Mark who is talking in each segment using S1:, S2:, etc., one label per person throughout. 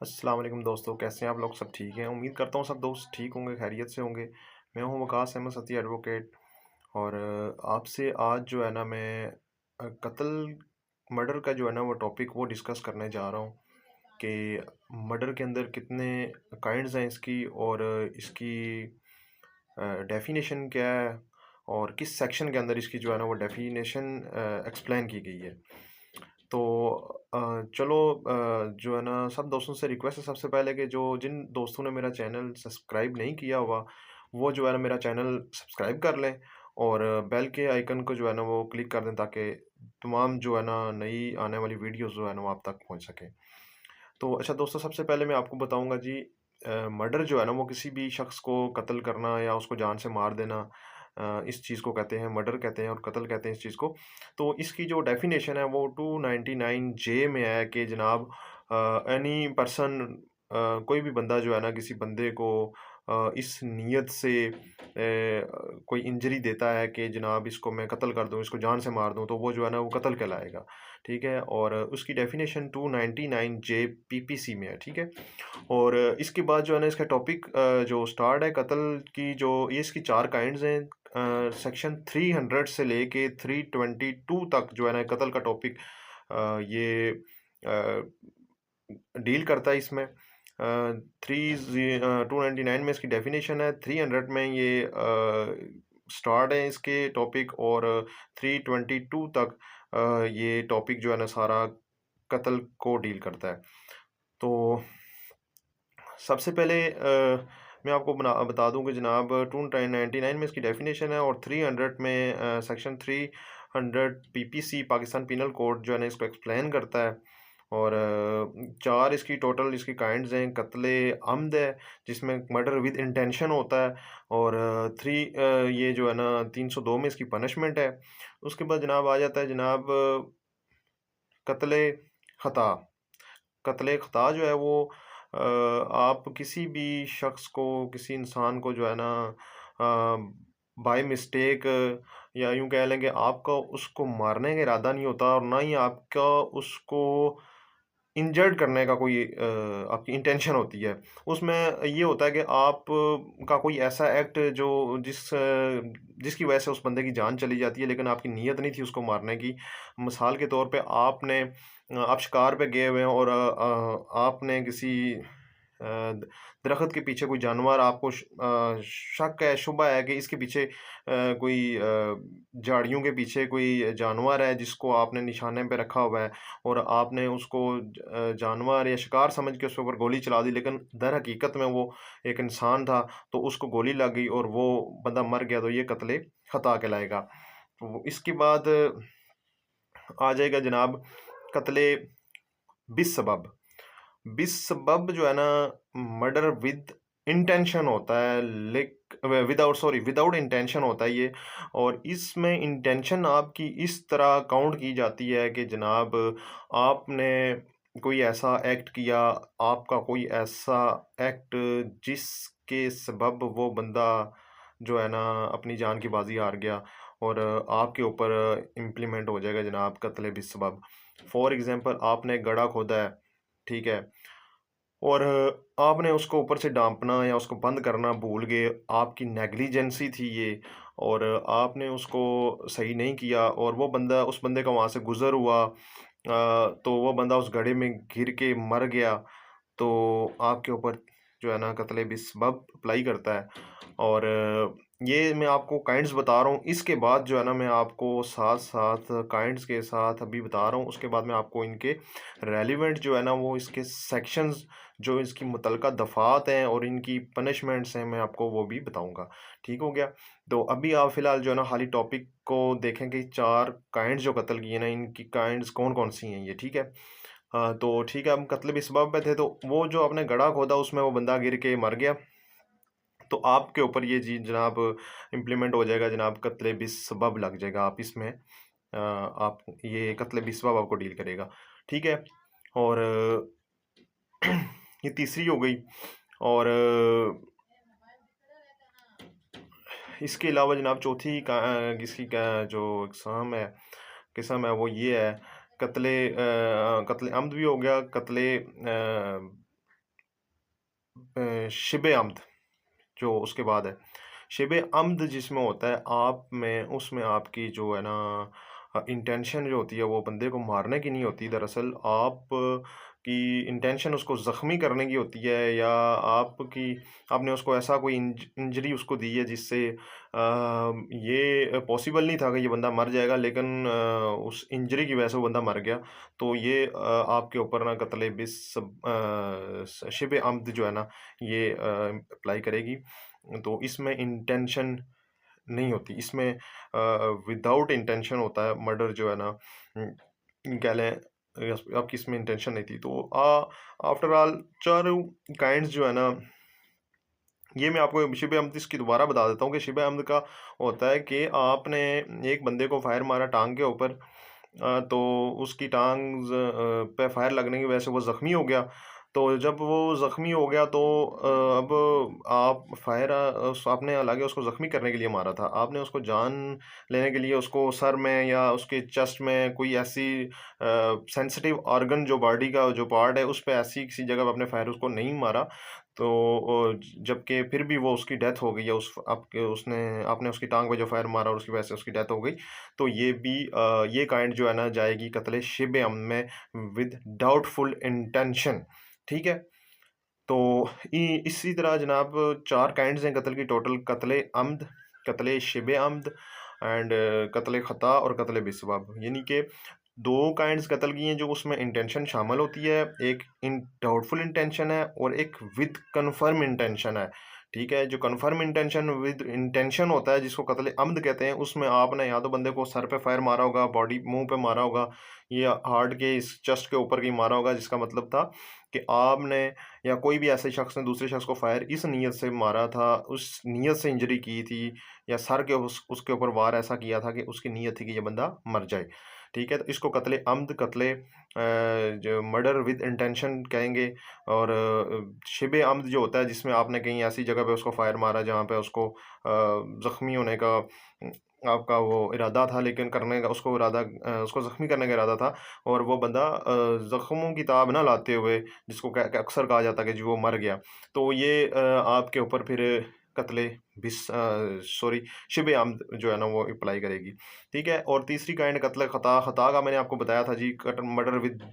S1: अस्सलाम वालेकुम दोस्तों, कैसे हैं आप लोग? सब ठीक हैं? उम्मीद करता हूँ सब दोस्त ठीक होंगे, खैरियत से होंगे। मैं हूँ वकास अहमद सती एडवोकेट। और आपसे आज जो है ना मैं कत्ल मर्डर का जो है ना वो टॉपिक वो डिस्कस करने जा रहा हूँ कि मर्डर के अंदर कितने काइंड्स हैं इसकी, और इसकी डेफिनेशन क्या है, और किस सेक्शन के अंदर इसकी जो है ना वो डेफिनेशन एक्सप्लेन की गई है। तो चलो, जो है ना सब दोस्तों से रिक्वेस्ट है सबसे पहले कि जो जिन दोस्तों ने मेरा चैनल सब्सक्राइब नहीं किया हुआ, वो जो है ना मेरा चैनल सब्सक्राइब कर लें, और बेल के आइकन को जो है ना वो क्लिक कर दें, ताकि तमाम जो है ना नई आने वाली वीडियोस जो है ना वो आप तक पहुंच सके। तो अच्छा दोस्तों, सबसे पहले मैं आपको बताऊंगा जी, मर्डर जो है ना वो किसी भी शख्स को कत्ल करना या उसको जान से मार देना, इस चीज़ को कहते हैं मर्डर कहते हैं, और कत्ल कहते हैं इस चीज़ को। तो इसकी जो डेफिनेशन है वो 299 जे में है कि जनाब, एनी पर्सन, कोई भी बंदा जो है ना किसी बंदे को इस नीयत से कोई इंजरी देता है कि जनाब इसको मैं कत्ल कर दूं, इसको जान से मार दूं, तो वो जो है ना वो कत्ल कहलाएगा। ठीक है, और उसकी डेफिनेशन 299 जे पीपीसी में है। ठीक है, और इसके बाद जो है ना इसका टॉपिक जो स्टार्ट है कत्ल की, जो ये इसकी चार काइंड्स हैं। सेक्शन 300 से लेके 322 तक जो है ना कत्ल का टॉपिक ये डील करता है इसमें। थ्री 299 में इसकी डेफिनेशन है, 300 में ये स्टार्ट है इसके टॉपिक, और 322 तक ये टॉपिक जो है ना सारा कत्ल को डील करता है। तो सबसे पहले मैं आपको बता दूं कि जनाब 299 में इसकी डेफिनेशन है, और 300 में section 300 PPC Pakistan penal code जो है ना इसको एक्सप्लेन करता है। और चार इसकी टोटल इसकी काइंड्स हैं। कत्ले अम्द है, जिसमें मर्डर विद इंटेंशन होता है, और थ्री ये जो है ना 302 में इसकी पनिशमेंट है। उसके बाद जनाब आ जाता है जनाब कत्ले खता। कत्ले खता जो है वो आप किसी भी शख्स को, किसी इंसान को जो है ना बाय मिस्टेक, या यूं कह लें कि आपका उसको मारने का इरादा नहीं होता, और ना ही आपका उसको इंजर्ड करने का कोई आपकी इंटेंशन होती है। उसमें ये होता है कि आप का कोई ऐसा एक्ट जो जिसकी वजह से उस बंदे की जान चली जाती है, लेकिन आपकी नीयत नहीं थी उसको मारने की। मिसाल के तौर पे आप शिकार पे गए हुए हैं, और आपने किसी दरख्त के पीछे कोई जानवर, आपको शक है, शुबा है कि इसके पीछे कोई झाड़ियों के पीछे कोई जानवर है जिसको आपने निशाने पे रखा हुआ है, और आपने उसको जानवर या शिकार समझ के उसके ऊपर गोली चला दी, लेकिन दर हकीकत में वो एक इंसान था, तो उसको गोली लग गई और वो बंदा मर गया, तो ये कत्ले खता कहलाएगा। तो इसके बाद आ जाएगा जनाब कत्ले बिसबब। बिसबब जो है ना मर्डर विद इंटेंशन होता है, विदाउट इंटेंशन होता है ये। और इसमें इंटेंशन आपकी इस तरह काउंट की जाती है कि जनाब आपने कोई ऐसा एक्ट किया, आपका कोई ऐसा एक्ट जिसके सबब वो बंदा जो है ना अपनी जान की बाजी हार गया, और आपके ऊपर इम्प्लीमेंट हो जाएगा जनाब कत्ले बिसबब। फॉर एग्जांपल, आपने गड्ढा खोदा है, ठीक है, और आपने उसको ऊपर से डांपना या उसको बंद करना भूल गए, आपकी नेग्लिजेंसी थी ये, और आपने उसको सही नहीं किया, और वो बंदा, उस बंदे का वहाँ से गुजर हुआ, तो वो बंदा उस गड्ढे में गिर के मर गया, तो आपके ऊपर जो है ना कत्ले बिसबब अप्लाई करता है। और ये मैं आपको काइंड्स बता रहा हूँ। इसके बाद जो है ना मैं आपको साथ साथ काइंड्स के साथ अभी बता रहा हूँ, उसके बाद मैं आपको इनके रेलिवेंट जो है ना वो इसके सेक्शंस, जो इसकी मुतलका दफ़ात हैं और इनकी पनिशमेंट्स हैं, मैं आपको वो भी बताऊंगा। ठीक हो गया? तो अभी आप फ़िलहाल जो है ना खाली टॉपिक को देखें कि चार काइंड्स जो कत्ल किए ना, इनकी काइंड्स कौन कौन सी हैं ये। ठीक है, तो ठीक है, हम कत्ल बिस्बाब पे थे, तो वो जो आपने गड्ढा खोदा उसमें वो बंदा गिर के मर गया, तो आपके ऊपर ये जी जनाब इम्प्लीमेंट हो जाएगा जनाब, कत्ले बिस्बब लग जाएगा। आप इसमें आप ये कत्ले बिस्बब आपको डील करेगा। ठीक है, और ये तीसरी हो गई। और इसके अलावा जनाब चौथी का किसकी का जो इकसाम है, किस्म है, वो ये है कत्ले कत्ले अम्द भी हो गया, कत्ले शिबे अम्द जो उसके बाद है, शिबे अम्द जिसमें होता है आप में, उसमें आपकी जो है ना इंटेंशन जो होती है वो बंदे को मारने की नहीं होती। दरअसल आप की इंटेंशन उसको ज़ख्मी करने की होती है, या आपकी आपने उसको ऐसा कोई इंजरी उसको दी है जिससे ये पॉसिबल नहीं था कि ये बंदा मर जाएगा, लेकिन उस इंजरी की वजह से वो बंदा मर गया। तो ये आपके ऊपर ना कत्ले बिस शिबे अम्द जो है ना ये अप्लाई करेगी। तो इसमें इंटेंशन नहीं होती, इसमें विदाउट इंटेंशन होता है मर्डर जो है ना। कह लें आपकी इसमें इंटेंशन नहीं थी। तो आफ्टर ऑल चारों काइंड्स जो है ना, ये मैं आपको शिबे अमद इसकी दोबारा बता देता हूँ कि शिबे अमद का होता है कि आपने एक बंदे को फायर मारा टांग के ऊपर, तो उसकी टांग पे फायर लगने की वजह से वो ज़ख्मी हो गया। तो जब वो ज़ख्मी हो गया तो अब आप फायर आपने हालांकि उसको ज़ख्मी करने के लिए मारा था, आपने उसको जान लेने के लिए उसको सर में या उसके चेस्ट में कोई ऐसी सेंसिटिव ऑर्गन जो बॉडी का जो पार्ट है उस पे ऐसी किसी जगह पे आपने फायर उसको नहीं मारा। तो जबकि फिर भी वो उसकी डेथ हो गई है, उस आपके उसने आपने उसकी टांग पे जो फायर मारा और उसकी वजह से उसकी डेथ हो गई। तो ये भी ये काइंड जो है ना जाएगी कत्ले शिबे अमद में विद डाउटफुल इंटेंशन। ठीक है। तो इसी तरह जनाब चार काइंड्स हैं कत्ल की टोटल, कत्ले अमद, कत्ले शिबे अमद एंड कत्ले ख़ता और कत्ले बिस्बाब। यानी कि दो काइंड्स कत्ल की हैं जो उसमें इंटेंशन शामिल होती है, एक इन डाउटफुल इंटेंशन है और एक विद कन्फर्म इंटेंशन है। ठीक है। जो कन्फर्म इंटेंशन विद इंटेंशन होता है जिसको कत्ल अमद कहते हैं, उसमें आपने या तो बंदे को सर पे फायर मारा होगा, बॉडी मुंह पे मारा होगा, या हार्ट के इस चेस्ट के ऊपर कहीं मारा होगा, जिसका मतलब था कि आपने या कोई भी ऐसे शख्स ने दूसरे शख्स को फायर इस नीयत से मारा था, उस नीयत से इंजरी की थी, या सर के उसके ऊपर वार ऐसा किया था कि उसकी नीयत थी कि ये बंदा मर जाए। ठीक है। तो इसको कत्ले अमद, कत्ले जो मर्डर विद इंटेंशन कहेंगे। और शिबे अमद जो होता है जिसमें आपने कहीं ऐसी जगह पे उसको फायर मारा जहाँ पे उसको ज़ख्मी होने का आपका वो इरादा था, लेकिन करने का उसको इरादा उसको ज़ख्मी करने का इरादा था, और वो बंदा ज़ख्मों की ताब ना लाते हुए, जिसको अक्सर कहा जाता है कि जी वो मर गया, तो ये आपके ऊपर फिर कत्ले सॉरी शिबे अमद जो है ना वो अप्लाई करेगी। ठीक है। और तीसरी काइंड कत्ल खता, खता का मैंने आपको बताया था जी, murder with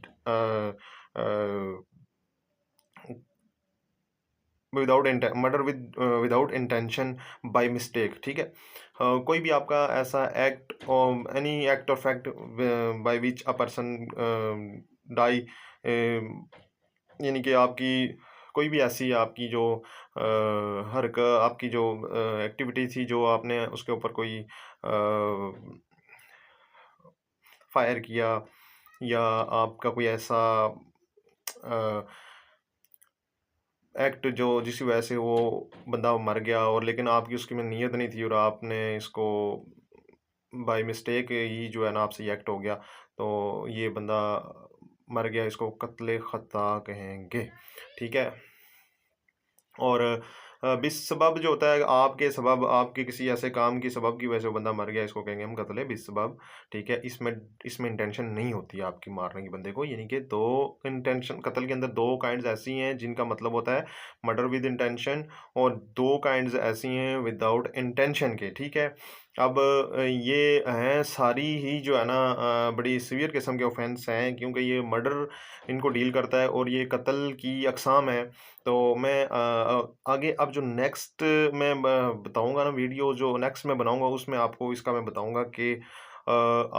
S1: without murder with without intention by mistake. ठीक है। कोई भी आपका ऐसा एक्ट, एनी एक्ट और fact by which a person die, यानी कि आपकी कोई भी ऐसी आपकी जो आपकी जो एक्टिविटी थी जो आपने उसके ऊपर कोई फायर किया, या आपका कोई ऐसा एक्ट जो जिसकी वजह से वो बंदा मर गया, और लेकिन आपकी उसकी में नीयत नहीं थी और आपने इसको बाय मिस्टेक ही जो है ना आपसे ये एक्ट हो गया, तो ये बंदा मर गया, इसको कत्ले खता कहेंगे। ठीक है। और बिस्सबब जो होता है आपके सबब, आपके किसी ऐसे काम की सबब की वजह से वो बंदा मर गया, इसको कहेंगे हम कत्ले बिस्सबब। ठीक है। इसमें इसमें इंटेंशन नहीं होती है आपकी मारने की बंदे को, यानी कि दो इंटेंशन, कत्ल के अंदर दो काइंड्स ऐसी हैं जिनका मतलब होता है मर्डर विद इंटेंशन, और दो काइंड्स ऐसी हैं विदाउट इंटेंशन के। ठीक है। अब ये हैं सारी ही जो है ना बड़ी सीवियर किस्म के ऑफेंस हैं, क्योंकि ये मर्डर इनको डील करता है और ये कत्ल की अकसाम है। तो मैं आगे अब जो नेक्स्ट मैं बताऊंगा ना, वीडियो जो नेक्स्ट मैं बनाऊंगा उसमें आपको इसका मैं बताऊंगा कि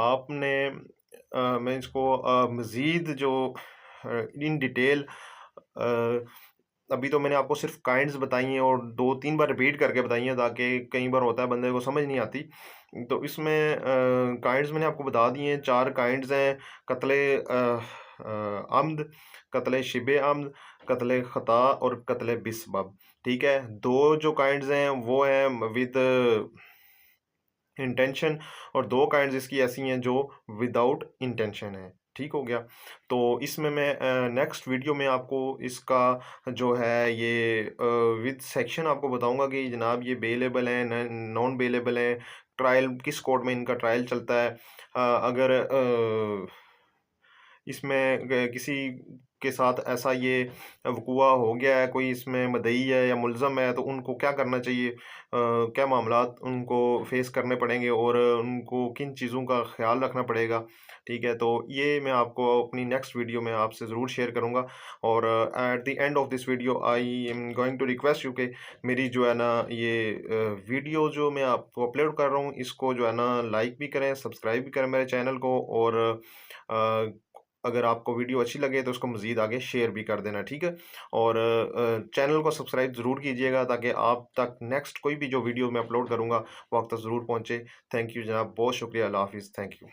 S1: आपने मैं इसको मज़ीद जो इन डिटेल, अभी तो मैंने आपको सिर्फ काइंड्स बताई हैं और दो तीन बार रिपीट करके बताई हैं, ताकि कई बार होता है बंदे को समझ नहीं आती। तो इसमें काइंड्स मैंने आपको बता दिए हैं, चार काइंड्स हैं, कत्ले आमद, कत्ले शिबे आमद, कत्ले खता और कत्ले बिस्बब। ठीक है। दो जो काइंड्स हैं वो हैं विद इंटेंशन, और दो काइंड्स इसकी ऐसी हैं जो विदाउट इंटेंशन है। ठीक हो गया। तो इसमें मैं नेक्स्ट वीडियो में आपको इसका जो है ये विद सेक्शन आपको बताऊंगा कि जनाब ये बेलेबल है, नॉन बेलेबल है, ट्रायल किस कोर्ट में इनका ट्रायल चलता है, अगर इसमें किसी के साथ ऐसा ये वक़ूआ हो गया है, कोई इसमें मदई है या मुल्ज़म है, तो उनको क्या करना चाहिए? क्या मामलात उनको फ़ेस करने पड़ेंगे और उनको किन चीज़ों का ख़्याल रखना पड़ेगा, ठीक है? तो ये मैं आपको अपनी नेक्स्ट वीडियो में आपसे ज़रूर शेयर करूँगा और at the end of this video I am going to request you कि मेरी जो है ना ये वीडियो जो मैं आपको अपलोड कर रहा हूँ, इसको जो है ना लाइक भी करें, सब्सक्राइब भी करें मेरे चैनल को और अ, अगर आपको वीडियो अच्छी लगे तो उसको मज़ीद आगे शेयर भी कर देना, ठीक है? और चैनल को सब्सक्राइब ज़रूर कीजिएगा ताकि आप तक नेक्स्ट कोई भी जो वीडियो मैं अपलोड करूँगा वो आप तक ज़रूर पहुँचे। थैंक यू जनाब, बहुत शुक्रिया, अल्लाह हाफ़िज़, थैंक यू।